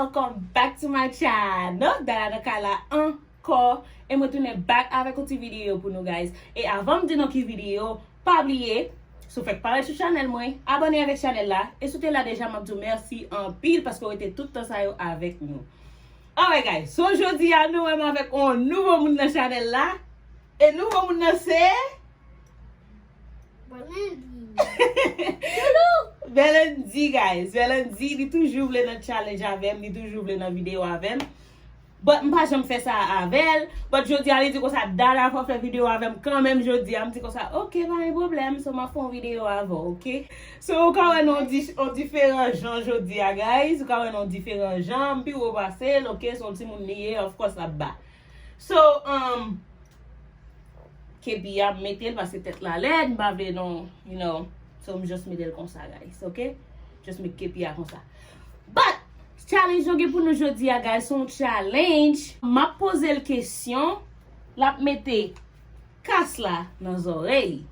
welcome back to my channel. Dada Kala encore. Et moi tourne back avec une petite vidéo pour nous guys. Et avant de dire notre vidéo, pas oublier, si vous faites parler sur channel moi, abonnez avec channel là et soutenez là déjà m'a dit merci en pile parce que vous êtes tout le temps ça avec nous. Alright guys, so aujourd'hui à nous même avec un nouveau monde dans channel là. Et nouveau monde c'est Velendi guys, Velendi li toujours vle nan challenge avem, li toujours vle nan vidéo avem. But m'pas jamais fait ça avec, but jodi a li di ko ça dada faut faire vidéo avem quand même jodi a me dit ko ça OK pas de problème, so m'a font vidéo avant, OK? So quand on différents gens jodi a guys, quand on différents gens, puis on passer, OK, son petit monde lié, of course ça ba. So Kepi a metel parce que tête la laide, pas non, you know. So I'm just metel comme ça guys, OK? Just make Kepi a comme ça. But challenge pour nous aujourd'hui guys, son challenge, m'a posé la question, la mette casse là dans les oreilles.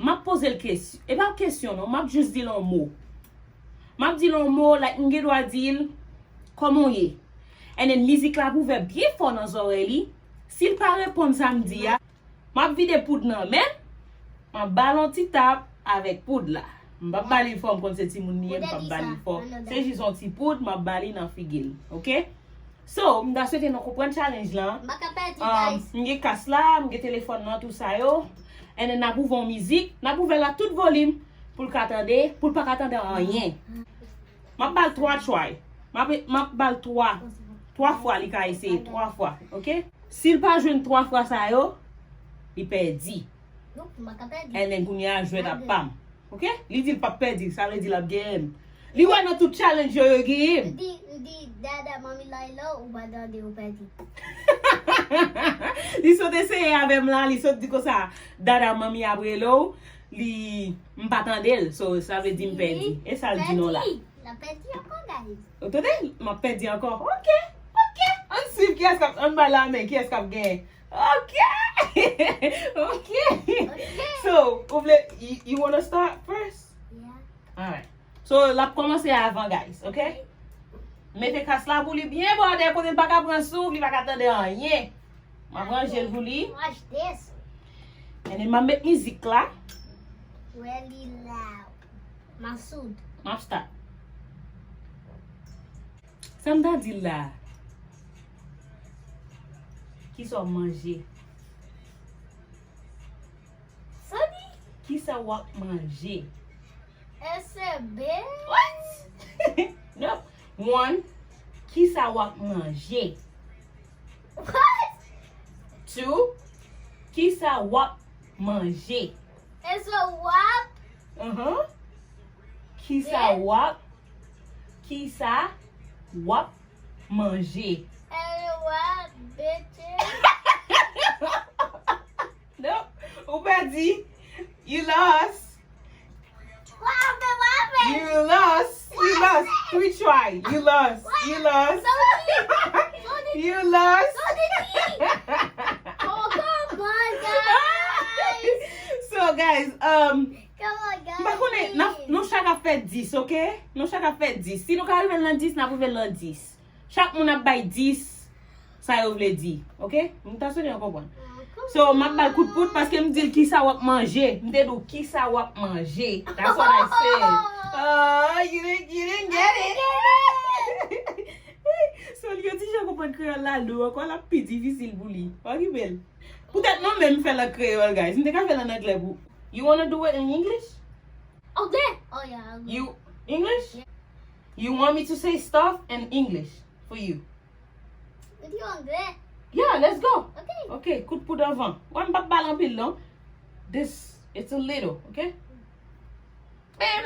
M'a posé la question, et pas question non, m'a juste dit un mot. M'a dit un mot like m'ge doit dire comment y. Et then musique là pour faire bien fort dans les oreilles. S'il pas répondre samedi a, m'a vide poudre nan men, m'a ballon ti tap avec poudre là. M'a bali forme comme c'est moun nié, m'a bali forme. C'est juste un petit poudre, m'a bali dans figil, OK? So, m'da souhaité nous comprendre challenge là. M'ge casse là, m'ge téléphone nan tout ça yo. Et then n'a pouvon musique, n'a pouvé la tout volume pour qu'attendre, pour pas attendre rien. M'a bal 3 try. M'a bal 3 fois li ka essayer 3 fois, OK? S'il pas joine 3 fois ça yo, il perdi. Et then kounya jouer la pam. OK? Li dit pas perdi, ça veut dire la game. Li wè nan tout challenge yo game. Di dada mami Laila ou bada de ou perdi. Li sote essayer avec là, li sote di ko ça dada mami abrelo, li m'patandel, so ça veut dire m'perdi. Et ça le dit non là. La perdi encore guys. Entendez? M'a perdi encore. OK. On suit qui est-ce qu'on va la main, qui est-ce qu'on gagne. OK. Okay. So, you want to start first? Yeah. Alright. So, la commencer avant, guys, okay? Mettez casse la pour lui bien border pour ne pas prendre souffle, il va pas attendre rien. Ma ranger pour lui. Watch this. Et then ma mettre musique là. Really loud. Masoud. Ma start. Ça me dit là. Qui sont manger? Sunny. Qui ça va manger? SB. What? No. 1. Qui ça va manger? What? 2. Qui ça va manger? It's a wap. Qui ça va manger? And a wap, bitches. No. Ou perdi? You lost. Wap. You lost. 3 try. You lost. You lost. You lost. Oh, come on, guys. So guys, Come on, guys. mpa konen, nou chak a fait 10, ok? Nou chak a fait 10. Si nou ka arrive lan 10, nan pou ven lan 10. Chak moun ap bay 10, sa yo vle di, ok? Mta sou yon kompon. So, m'a bal coup de poudre parce que me dit qui ça va manger. Me dit qui ça va manger. That's what I said. Oh, you didn't get it. So, yo ti je comprendre créole là, l'eau encore la plus difficile pour lui. Ok, belle. Peut-être non même faire le créole, guys. Me ka faire en anglais pour. You want to do it in English? Oh, there. Oh, yeah. I'll go. You English? Yeah. You want me to say stuff in English for you? What do you want there? Yeah, let's go. Okay. Okay, coup de poudre avant. One pas ballon pile non. This it's a little, okay? Bam.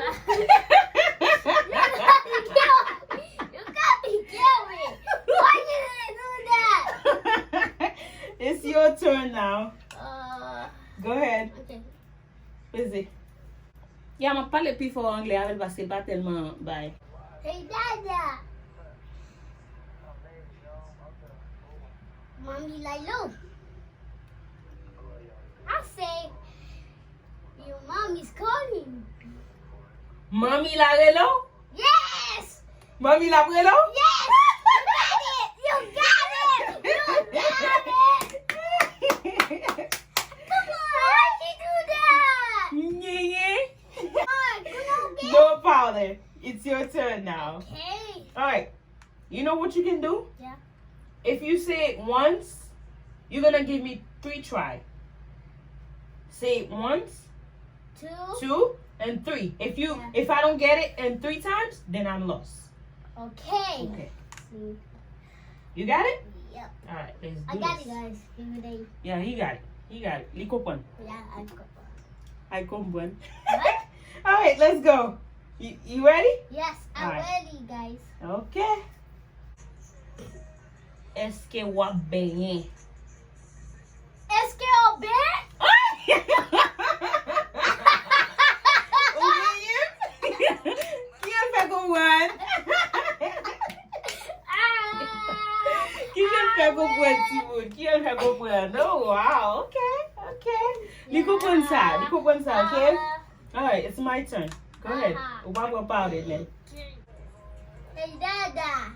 You got me carried. Why did you do that? It's your turn now. Go ahead. Okay. Vas-y. Yeah, m'a parlé plus fort anglais avec parce que c'est pas tellement bye. Hey, Dada. Mommy Lilo. I say, your mommy's calling. Mommy la relo? Yes! Mommy la relo? Yes! It's your turn now. Okay. Alright. You know what you can do? Yeah. If you say it once, you're gonna give me 3 try. Say it once, 2. 2, and 3. If I don't get it in 3 times, then I'm lost. Okay. Okay. You got it? Yep. Alright, let's do I got this. it, guys. Give me the. Yeah, he got it. He got it. Liko pon. Yeah, I got one. I come one. What? Alright, let's go. You ready? Yes, I'm Alright. ready, guys. Okay. Est-ce que wap benyen? Est-ce qu'on bet? Ou benyen? Ki an fe kon wan? Ki jen fe kon wan, Timon? Ki an fe kon wan? Oh, wow. Okay. Liko pon sa, okay? Alright, it's my turn. Go ahead. Wap about it then. Hey, Dada.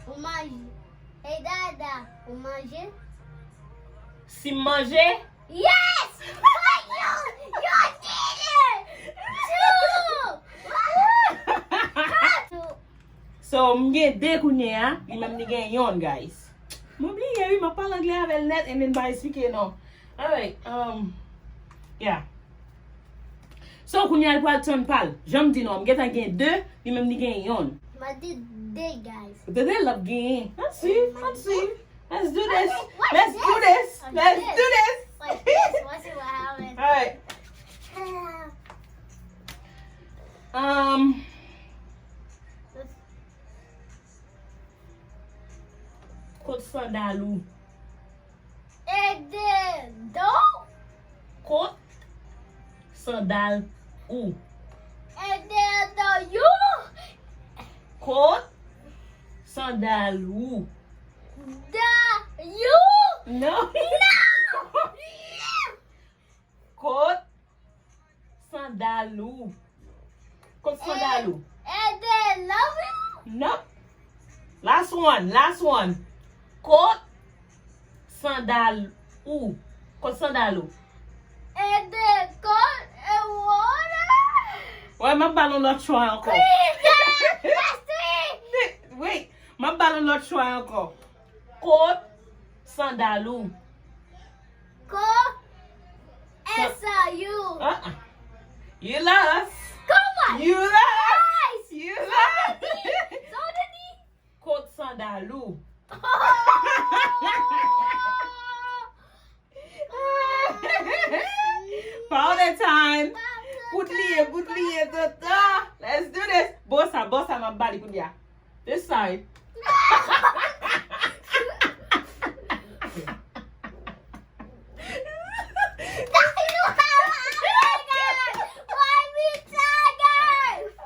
O mange. Hey, Dada. O mange? Si manje? Yes! But you did it! 2! So, mgen de kounye ha, li mem ni gen yon, guys. M'oubliye, oui, ma parle anglais avec net and then by speaking, no. Alright, yeah. So, kounye al kwa turn pal. Jom di no, mgen ta gen 2, li mem ni gen yon. I did day, guys. But they love gen. Let's see. Let's do this. What Let's is do this? this. Like Let's this. do this. Like this. Let's see what happens. Alright. Kote sandalou. And then, do? Kote sandal ou. And then, the you? Kote sandal ou. The you? No. Kote sandalou. Kote sandalou. And then, love you? No. Last one. Kote sandal ou. Kote sandalou. And then, God and water? Ouais, ma ballon l'autre choix encore. Please, that's it. Wait, ma ballon l'autre choix encore. Kote sandalou. Go answer you. You lost. Come on. You lost. Guys. You lost. So did he? Kote sandalou. Powder time. Good liye. Let's do this. Bossa, my body. Good yeah. This side.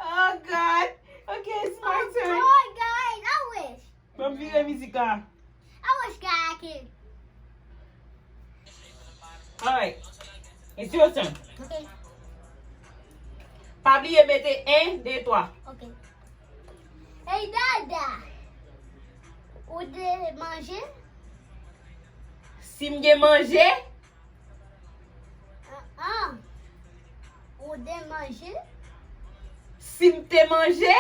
Oh God. Okay, it's my turn. Oh, guys, I wish. From Viva Musica. I wish God could. Alright. It's your turn. Okay, Pas oublier mettez 1, 2, 3. okay. Hey, Dada. Ou de manger? Si m'ge manje, Ou de manger? si m'te manje,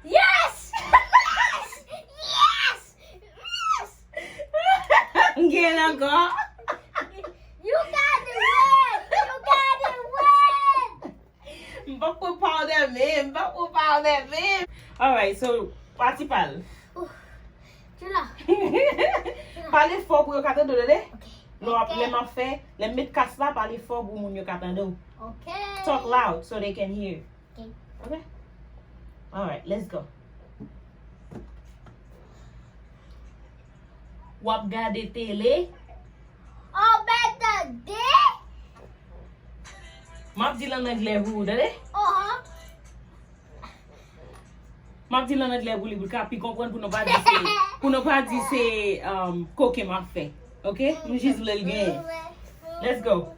Yes! Yes! m'gen encore. You got it win! M'pa pou powder men. Alright, so, parti pal. Tu l'as? Parle fort pour yo katande de. Okay. Let me fait, let me casse la parle fort pour moun yo katande. Okay. Talk loud so they can hear. Okay. Okay? Alright, let's go. Wap gade tele. Oh, better day? Map di lan anglais vous, dade? Uh-huh. Map di lan anglais vous li pou kapi kompren pou nou pa di se koke ma fe. Okay? Nou jis vle gen. Let's go.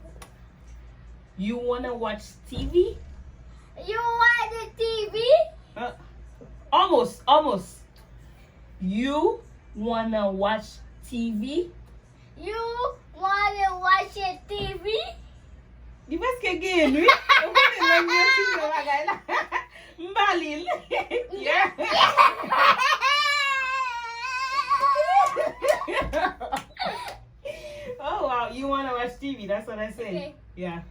You wanna watch TV? You want the TV? Almost. You wanna watch TV? You want to watch a TV? Di preske gen, oui? Ou konen lè mwen si mwen bagay la? Mbalil. Yeah. Oh, wow. You want to watch TV. That's what I say. Okay. Yeah.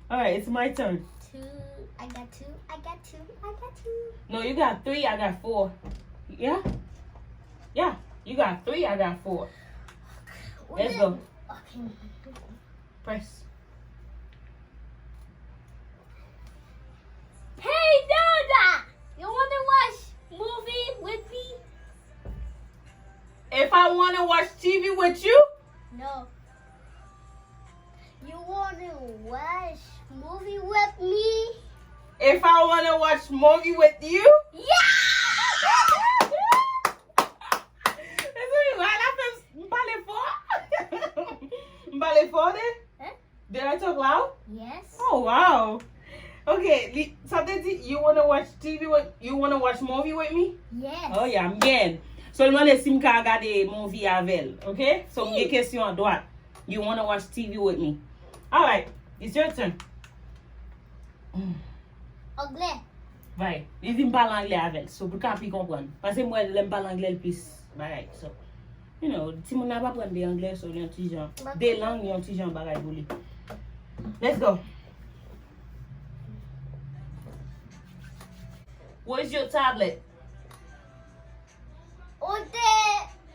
All right, it's my turn. 2. I got 2. No, you got 3. I got 4. Yeah? Yeah. You got 3. I got 4. Let's go. Okay. Press. Hey, Dada! You want to watch movie with me? If I want to watch TV with you? No. You want to watch movie with me? If I want to watch movie with you? Yeah! Mbale for then? Huh? Did I talk loud? Yes. Oh, wow. Okay, something you want to watch TV with, you want to watch movie with me? Yes. Oh, yeah, bien. Seulement les sim ka gade movie avel, okay? So, mwen question à droite. You want to watch TV with me? All right, it's your turn. Anglais. Vai, li vin pal anglais avel, so pou ka pi kompren. Pase mwen lem pal anglais l pis bagay, so. You know, si moun nan pa pren de anglais, so li yon ti jan. De lang, yon ti jan bagay pou li. Let's go. Where's your tablet?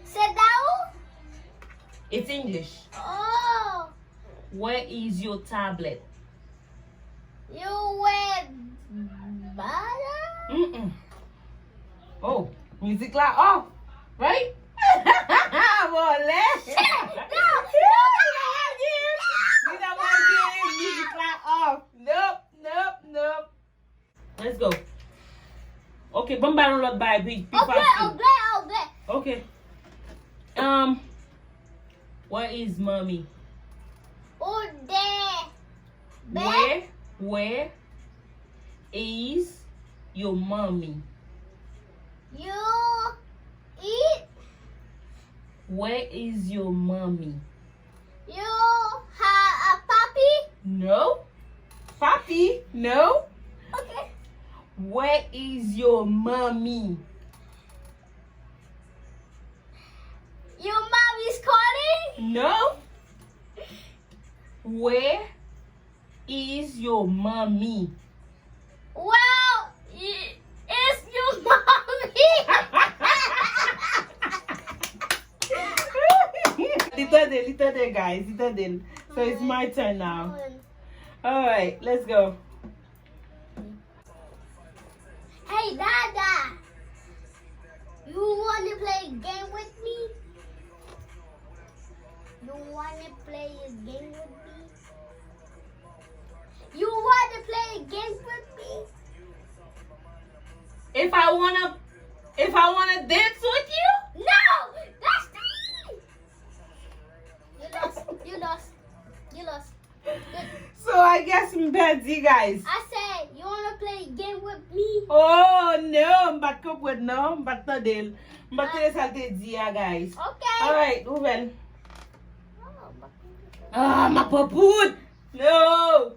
Sit down? It's English. Oh, Where is your tablet? you wear butter? Mm-mm. Oh, music la off, right? Boleh. Music la off. Nope. Let's go. Okay, bon balon lot bay bi. Anglais. Okay. Where is mommy? Where is your mommy? You eat? Where is your mommy? You have a puppy? No. Papi? No. Okay. Where is your mommy? Your mom is calling? No. Where is your mommy? Well, it's your mommy. Little day, guys. Little day. So it's my turn now. All right, let's go. Hey, Dada. You want to play a game with me? You want to play a game with me? You want to play a game with me? If I wanna dance with you? No! That's me! You lost. So I guess I'm bad, you guys. I said, you want to play a game with me? Oh no, mbak kopwet no, mbak tadel. Mbak tele salte dia, guys. Okay. All right, Ruben. Oh, Ah, mbak poput. No.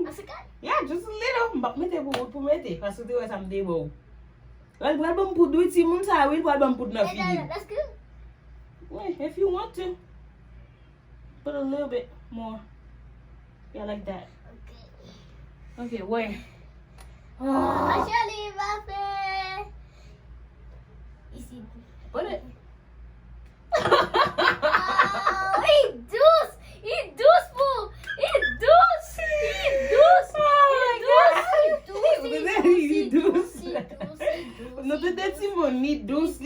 Masakan? Yeah, just a little. Mbak mete poput pou mete. Paso te wè sam debo. Well, wal bam put with Simon sa will wal bam put na Hey, feed. Dada, that's good. Well, if you want to. Put a little bit more. Yeah, like that. Okay, where? Oh. Actually, Buffett. You see? Put it. Oh, he does. Oh No, but that's even need dus.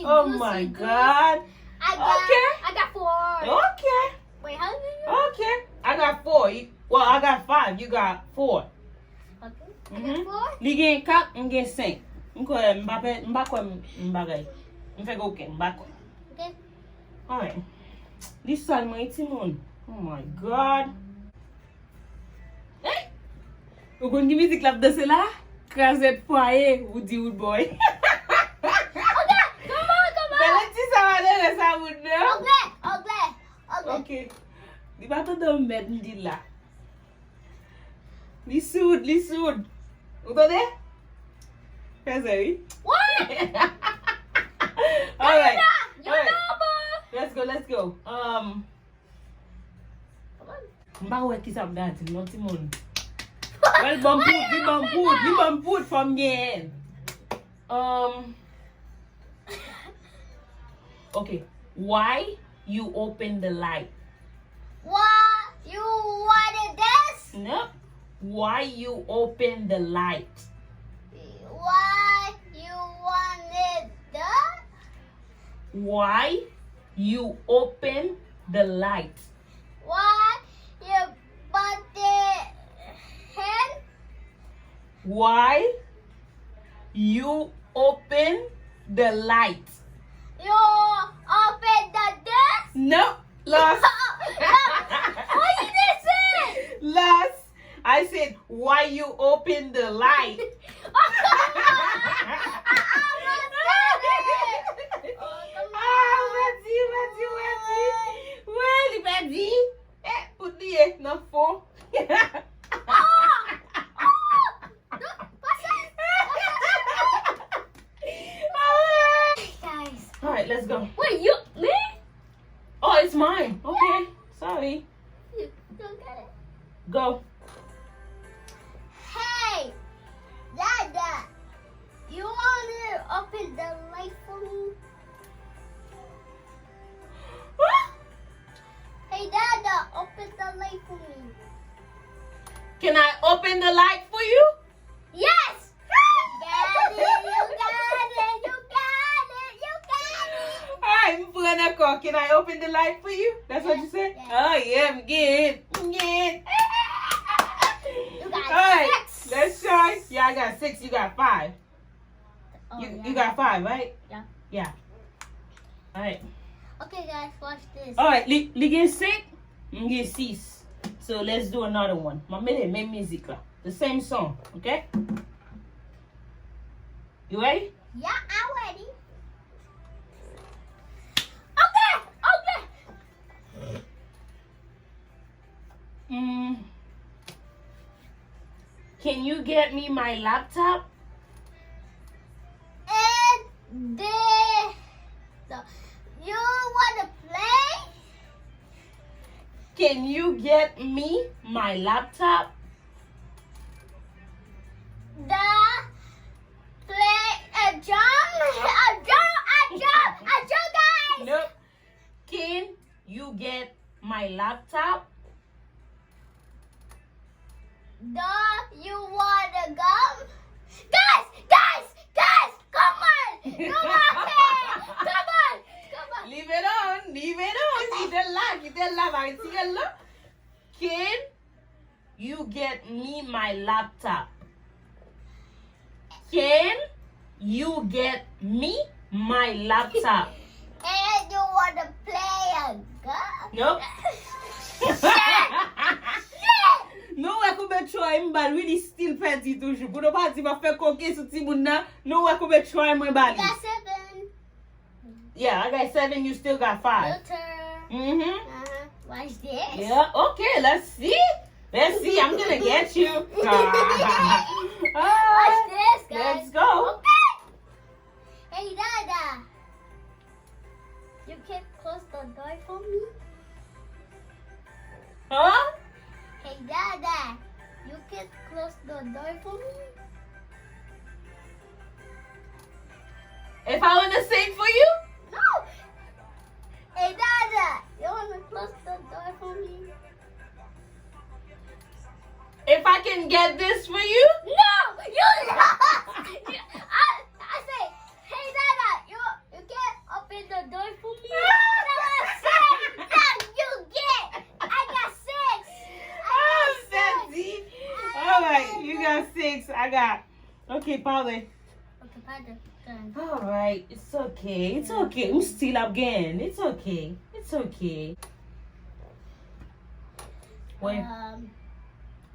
Oh my God. I got 4. Okay. Wait, how many? Okay. I got 4. Well, I got 5. You got 4. Okay. I got 4. Li gen 4, m gen 5. Mbakwe mbagay. Mfe go ken, mbakwe. Okay. Alright. This sal mwen iti moun. Oh my God. Hey! Ou kon di mizik lap de se la? Kraset fwaye, Woody Woodboy. Okay, come on. Pele ti sa wade re sa wood no? Okay. Okay. Di ba to do med ndi la? Li soud. Ou tande? Fè zè, oui? What? Alright. You know, Let's go. Come on. Mba wè ki sa mda ti, non ti moun. Well, bambud from yen. Okay. Why you open the light? What? You wanted this? No. Why you open the light? Why you wanted that? Why you open the light? Why you bought the hen? Why you open the light? You open the desk? No. Lost. What you did say? Lost. I said, why you open the light? Well, Betty. Put the no four. Guys. Alright, let's go. Wait, you me? Oh, it's mine. Okay. Sorry. You don't get it. Go. Hey, Dada, you want to open the light for me? Hey, Dada, open the light for me. Can I open the light for you? Yes! You got it, you got it, you got it, you got it. Alright, Mpuanako, can I open the light for you? That's what you said? Yeah. Oh, yeah, I'm good. I'm good. You got Alright, 6. let's try. Yeah, I got 6. You got 5. Oh, yeah. You got 5, right? Yeah. Yeah. Alright. Okay, guys, watch this. Alright, li get 6, you get 6. So let's do another one. Make music lah. The same song, okay? You ready? Yeah, I'm ready. Okay. Can you get me my laptop? And you want to play? Can you get me my laptop? A jump, guys. Nope. Can you get my laptop? You want to go? Guys, come on. Come on. Leave it on. It's live. I see it. Look. Can you get me my laptop? Can you get me my laptop? And you want to play a gun? Nope. Nou wè kou be try mbal, really still peti toujou. Kou nou pati pa fe koke sou ti moun nan, nou wè kou be try mwen bali. Got 7. Yeah, I got 7, you still got 5. Your turn. Mm-hmm. Watch this. Yeah, okay, let's see. I'm gonna get you. Watch this, guys. Let's go. Okay. Hey, Dada. You can close the door for me? Huh? Hey, Dada. You can close the door for me? If I wanna sing for you? No. Hey, Dada. You want to close the door for me? If I can get this for you? No, you lost. I say, hey Dada, you can't open the door for me. I got 6. Sandy. Alright, you got 6. I got. Okay, Paule. Okay, pardon. Alright, it's okay. I'm still up again. It's okay. Wait.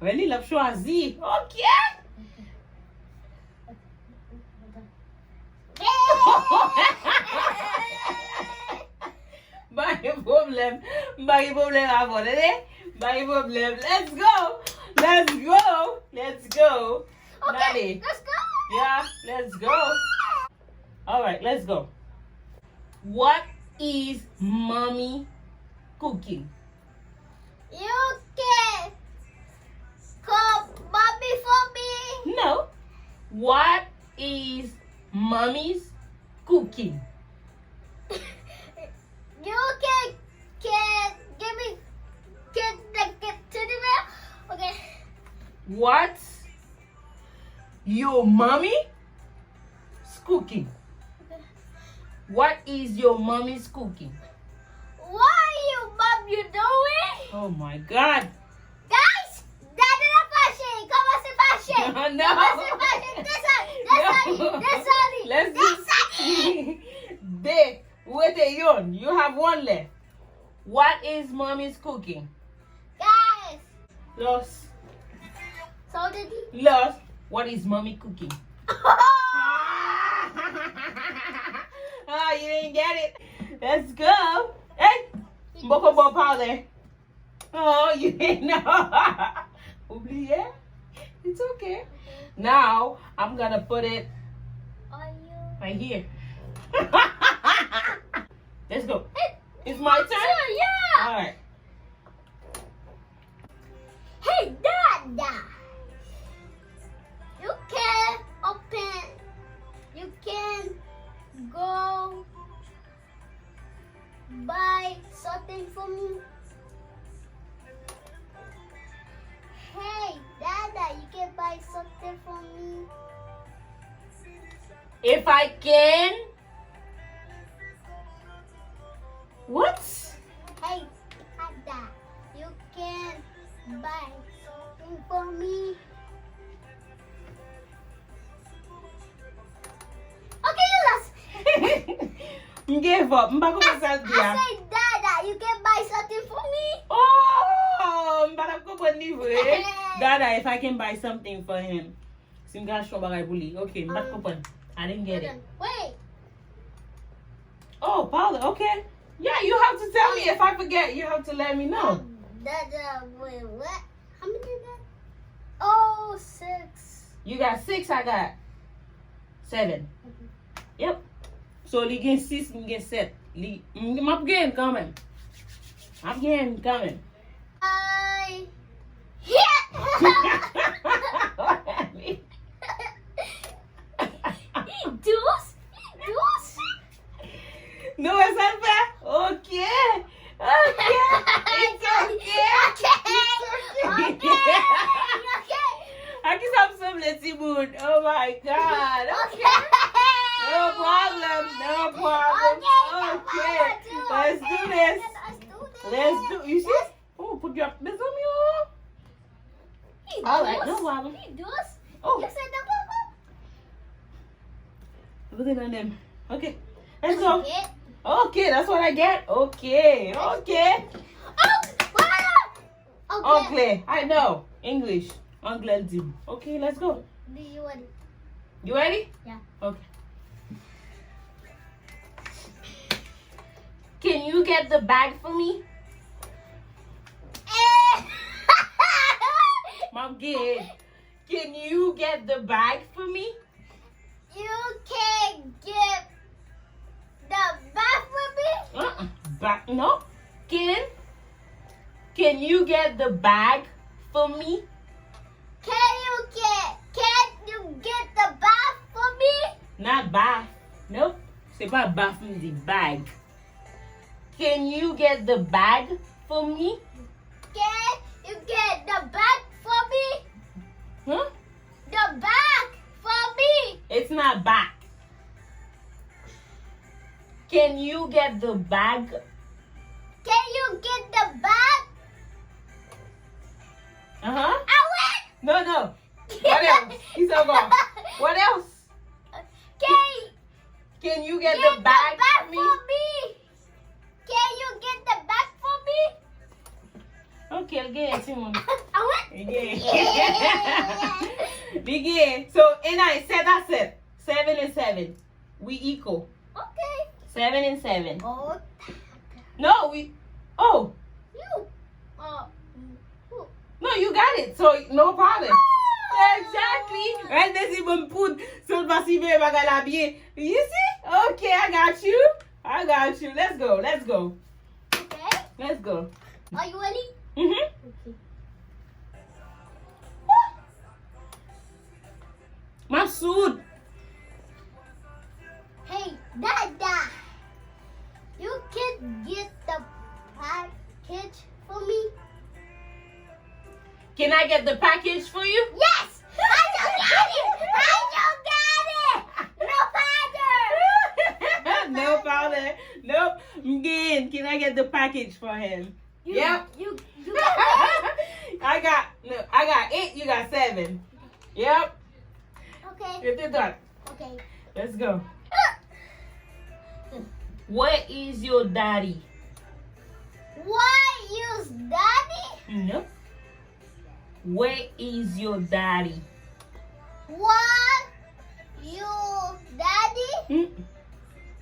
Really love choisi. Okay. Bagi problem. Let's go. Let's go. Let's go. Okay, Nani. let's go. Yeah, let's go. All right, let's go. What is mommy cooking? You can call mommy for me. No. What is mommy's cooking? You can give me get to the mail. Okay. What's your mommy's cooking? What is your mommy's cooking? What you mom you doing? Oh my God. Guys, that's the fashion. Come on, see fashion. No. Come on, see fashion. That's No. all. Let's That's do. There. Wait a yon. You have one left. What is mommy's cooking? Guys, Los. so did he? Los. What is mommy cooking? Ah, you didn't get it. Let's go. Hey. Boko bo powder. Oh, you didn't know. Oublié. It's okay. Now, I'm going to put it Are you? right here. Let's go. It's my turn? Yeah. All right. Hey, Dada. You can open. You can go buy something for me. Hey, Dada, you can buy something for me. If I can. What? Hey, Dada, you can buy something for me. Okay, you lost. Give up. Mbako masal I dia. say, Dada, you can buy something for me. Oh, mbako ko livre. Dada, if I can buy something for him. Simga show bagay buli. Okay, mbako pon. I didn't get it. Wait. Oh, Paula, okay. Yeah, you have to tell me. If I forget, you have to let me know. Dada, wait, what? How many is that? Oh, 6. You got 6, I got 7. Yep. So, li gen 6, li gen 7. Map gen coming. Map gen coming. I hit. Deuce. No, es unfair. Okay. Okay. It's okay. Okay. Aquí some let's mood. Oh my God. Okay. No problem. No problem. Okay. Let's do this. Let's do. You see? Oh, put your this on you. All right. No problem. Deuce. Oh, You said the bubble. put it on them. Okay. Let's go. Okay. Okay, that's what I get. Okay. Okay. Okay. I know. English. Anglais dim. Okay, let's go. Do you want? You ready? Yeah. Okay. Can you get the bag for me? Mom, can you get the bag for me? You can get the bath with me. Bag? No. Can you get the bag for me? Can you get the bath for me? Not bath. Nope. C'est pas bath, c'est bag. Can you get the bag for me? Can you get the bag for me? Huh? The bag for me. It's not back. Can you get the bag? Can you get the bag? Uh-huh. I win. No. What else? He's over. What else? Can you get the bag for me? Can you get the bag for me? Okay, again, Simon. I win. Again. Yeah. Begin. So, and I said that's it. 7 and 7. We equal. Okay. 7 and 7. Oh, No, we. Oh. you. Who? No, you got got it. So, no problem. Exactly. Right, there's even put so passive bagala bien. You see? Okay, I got you. I got you. Let's go. Let's go. Okay. Let's go. Are you ready? Mm-hmm. Okay. Masood. Hey, Dada. You can get the package for me? Can I get the package for you? Yes! I just got it! I just got it! No father! No problem. Nope. Again, can I get the package for him? Yep. You got I got 8, you got 7. Yep. it? Okay. You did that. Okay. Let's go. Where is your daddy? Why use daddy? Nope. Where is your daddy? What you daddy? Mm.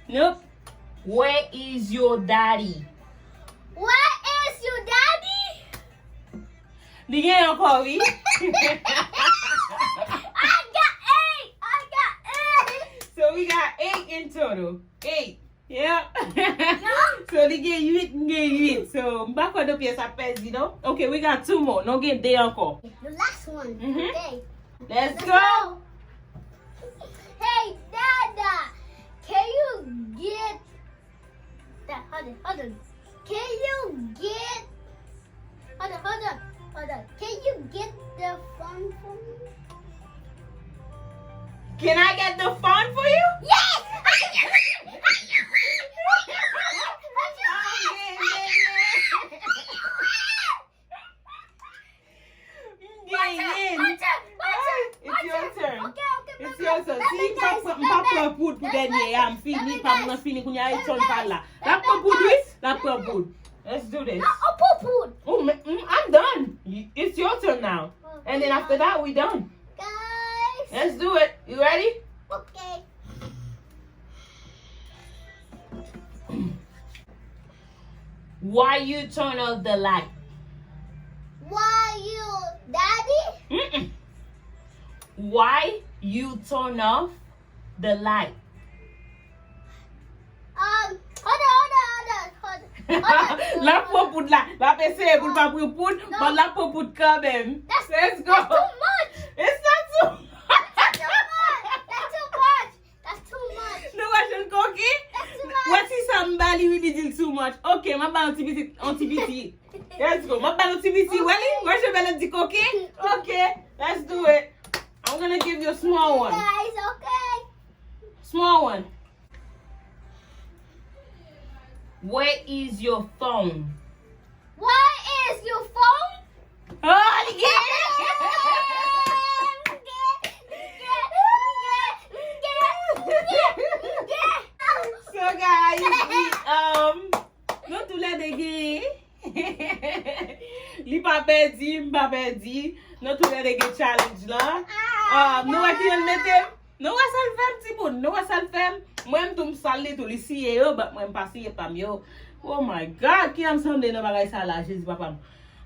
Nope. Where is your daddy? Where is your daddy? Again, Uncle V. I got 8! So we got 8 in total. 8. Yeah. Yeah. So the game you hit. So back on the piece of pets, you know. Okay, we got 2 more. No game day uncle. The last one. Mhm. Okay. Let's go. Hey, Dada, can you get that? Hold on. Can you get? Hold on. Can you get the phone for me? Can I get the phone for you? Yes. It's your turn. Okay. It's your turn. Si guys, papa put denye am fini pa mwen fini kunya e ton pala. La pa put this, la pa put. Let's do this. Oh, I'm done. It's your turn now. And then after that, we done. Guys. Let's do it. You ready? Okay. Why you turn off the light? Why you, Daddy? Mm-mm. Why you turn off the light? Hold on. La pou put la. La pe se pou pa pou put, but la pou put quand même. Let's go. That's too much. It's not too much. That's too much. No question, Cookie. That's too much. What is somebody will be too much? Okay, my bad on TBT. Let's go. My bad on TBT. Welly, where's your melody, Cookie? Okay, let's do it. I'm gonna give you a small one. Guys, okay. Small one. Where is your phone? What is your phone? Oh, yeah. So guys, non tout le dege. Li pa perdi, mpa perdi. Non tout le dege challenge la. Nou wè ki yon metem? Nou wè sal fem ti bon, nou wè sal fem. Mwen tou msali tou li siye yo, but mwen pa siye pam yo. Oh my God, ki am sonde nou bagay sa la, jezi papam.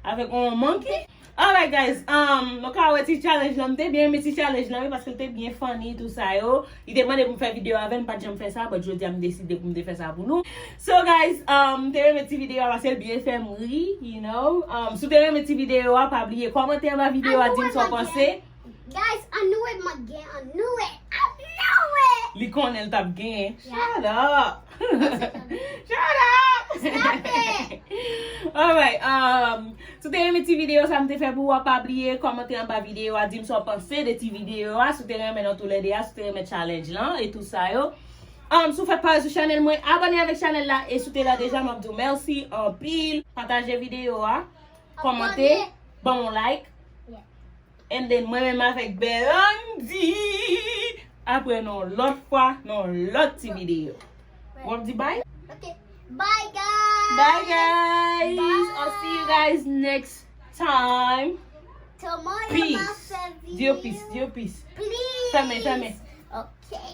Avek on monkey. Alright guys, nou ka wè ti challenge la, mte bien meti challenge la, paske lte bien funny tout sa yo. I demande pou m fè video avèn, pa jam fè sa, but jodi am deside pou m de fè sa pou nou. So guys, mte meti video avasel bien fè mouri, you know. Sou te meti video a, pa bliye komante ma video a din so pense. Guys, I knew it, my gang. I knew it. Li kon el tap gen. Yeah. Shut up. Shut up. Stop it. Alright, sou te reme ti video sa mte fe pou wap abliye, komante an ba video a dim so pense de ti video a, sou te reme nan tou le de a, sou te reme challenge lan, et tout sa yo. Sou fè pa sou channel mwen, abone avèk channel la, et sou te la deja mabdou merci, an pil, partaje video a, komante, bon like, Yeah. and then mwen mèm avèk Belandi, apre non lot fwa, non lot ti video. Want di bye? Okay. Bye, guys. Bye guys. Bye. I'll see you guys next time. Tomorrow, Peace. Dio peace. Please. Fame. Okay.